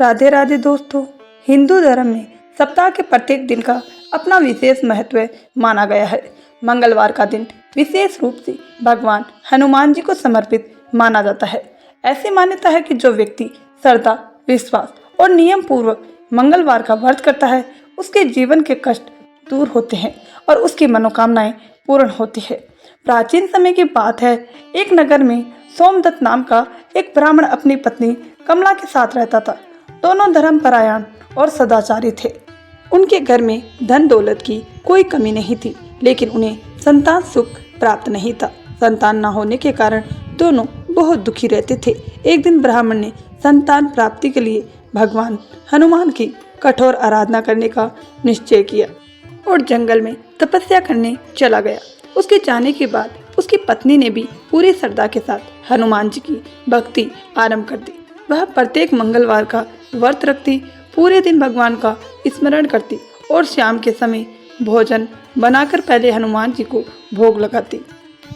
राधे राधे दोस्तों। हिंदू धर्म में सप्ताह के प्रत्येक दिन का अपना विशेष महत्व माना गया है। मंगलवार का दिन विशेष रूप से भगवान हनुमान जी को समर्पित माना जाता है। ऐसी मान्यता है कि जो व्यक्ति श्रद्धा, विश्वास और नियम पूर्वक मंगलवार का व्रत करता है, उसके जीवन के कष्ट दूर होते हैं और उसकी मनोकामनाएं पूर्ण होती है। प्राचीन समय की बात है, एक नगर में सोमदत्त नाम का एक ब्राह्मण अपनी पत्नी कमला के साथ रहता था। दोनों धर्मपरायण और सदाचारी थे। उनके घर में धन दौलत की कोई कमी नहीं थी, लेकिन उन्हें संतान सुख प्राप्त नहीं था। संतान न होने के कारण दोनों बहुत दुखी रहते थे। एक दिन ब्राह्मण ने संतान प्राप्ति के लिए भगवान हनुमान की कठोर आराधना करने का निश्चय किया और जंगल में तपस्या करने चला गया। उसके जाने के बाद उसकी पत्नी ने भी पूरी श्रद्धा के साथ हनुमान जी की भक्ति आरंभ कर दी। वह प्रत्येक मंगलवार का व्रत रखती, पूरे दिन भगवान का स्मरण करती और शाम के समय भोजन बनाकर पहले हनुमान जी को भोग लगाती।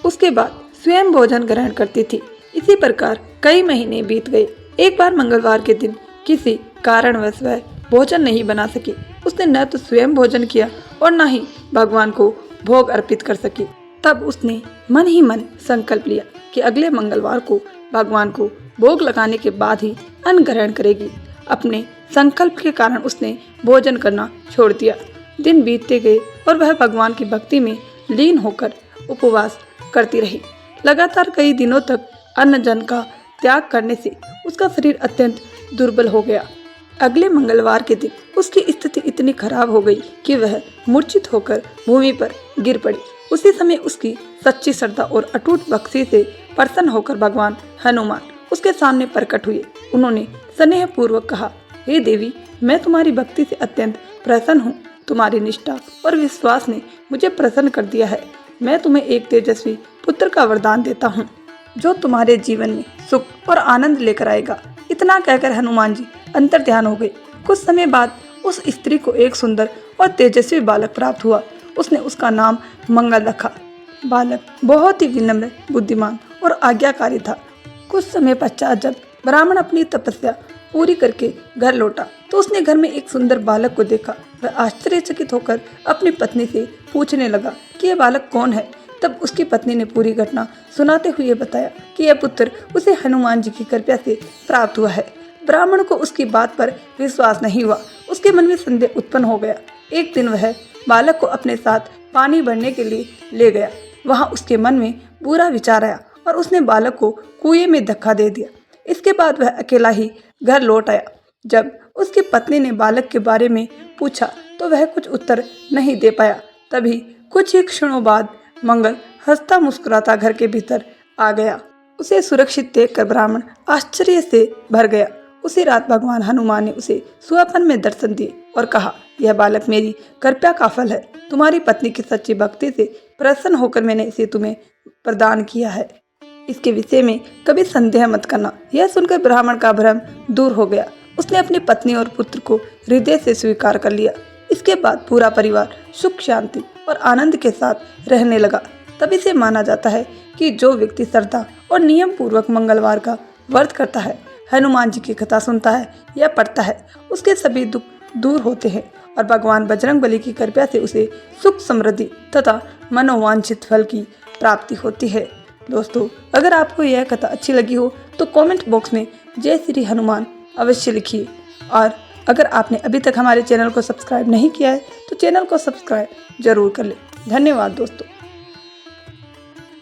उसके बाद स्वयं भोजन ग्रहण करती थी। इसी प्रकार कई महीने बीत गए। एक बार मंगलवार के दिन किसी कारणवश वह भोजन नहीं बना सकी। उसने न तो स्वयं भोजन किया और न ही भगवान को भोग अर्पित कर सकी। तब उसने मन ही मन संकल्प लिया कि अगले मंगलवार को भगवान को भोग लगाने के बाद ही अन्न ग्रहण करेगी। अपने संकल्प के कारण उसने भोजन करना छोड़ दिया। दिन बीतते गए और वह भगवान की भक्ति में लीन होकर उपवास करती रही। लगातार कई दिनों तक अन्न जन का त्याग करने से उसका शरीर अत्यंत दुर्बल हो गया। अगले मंगलवार के दिन उसकी स्थिति इतनी खराब हो गई कि वह मूर्छित होकर भूमि पर गिर पड़ी। उसी समय उसकी सच्ची श्रद्धा और अटूट भक्ति से प्रसन्न होकर भगवान हनुमान उसके सामने प्रकट हुए। उन्होंने स्नेह पूर्वक कहा, हे देवी, मैं तुम्हारी भक्ति से अत्यंत प्रसन्न हूँ। तुम्हारी निष्ठा और विश्वास ने मुझे प्रसन्न कर दिया है। मैं तुम्हें एक तेजस्वी पुत्र का वरदान देता हूँ, जो तुम्हारे जीवन में सुख और आनंद लेकर आएगा। इतना कहकर हनुमान जी अंतर्ध्यान हो गए। कुछ समय बाद उस स्त्री को एक सुंदर और तेजस्वी बालक प्राप्त हुआ। उसने उसका नाम मंगल रखा। बालक बहुत ही विनम्र, बुद्धिमान और आज्ञाकारी था। कुछ समय पश्चात जब ब्राह्मण अपनी तपस्या पूरी करके घर लौटा तो उसने घर में एक सुंदर बालक को देखा। वह आश्चर्यचकित होकर अपनी पत्नी से पूछने लगा कि यह बालक कौन है। तब उसकी पत्नी ने पूरी घटना सुनाते हुए बताया कि यह पुत्र उसे हनुमान जी की कृपा से प्राप्त हुआ है। ब्राह्मण को उसकी बात पर विश्वास नहीं हुआ। उसके मन में संदेह उत्पन्न हो गया। एक दिन वह बालक को अपने साथ पानी भरने के लिए ले गया। वहां उसके मन में बुरा विचार आया और उसने बालक को कुएं में धक्का दे दिया। इसके बाद वह अकेला ही घर लौट आया। जब उसकी पत्नी ने बालक के बारे में पूछा तो वह कुछ उत्तर नहीं दे पाया। तभी कुछ ही क्षणों बाद मंगल हंसता मुस्कुराता घर के भीतर आ गया। उसे सुरक्षित देखकर ब्राह्मण आश्चर्य से भर गया। उसी रात भगवान हनुमान ने उसे स्वप्न में दर्शन दिए और कहा, यह बालक मेरी कृपा का फल है। तुम्हारी पत्नी की सच्ची भक्ति से प्रसन्न होकर मैंने इसे तुम्हें प्रदान किया है। इसके विषय में कभी संदेह मत करना। यह सुनकर ब्राह्मण का भ्रम दूर हो गया। उसने अपनी पत्नी और पुत्र को हृदय से स्वीकार कर लिया। इसके बाद पूरा परिवार सुख, शांति और आनंद के साथ रहने लगा। तभी से माना जाता है कि जो व्यक्ति श्रद्धा और नियम पूर्वक मंगलवार का व्रत करता है, हनुमान जी की कथा सुनता है या पढ़ता है, उसके सभी दुख दूर होते हैं और भगवान बजरंगबली की कृपा से उसे सुख, समृद्धि तथा मनोवांछित फल की प्राप्ति होती है। दोस्तों, अगर आपको यह कथा अच्छी लगी हो तो कमेंट बॉक्स में जय श्री हनुमान अवश्य लिखिए। और अगर आपने अभी तक हमारे चैनल को सब्सक्राइब नहीं किया है तो चैनल को सब्सक्राइब जरूर कर लें। धन्यवाद दोस्तों।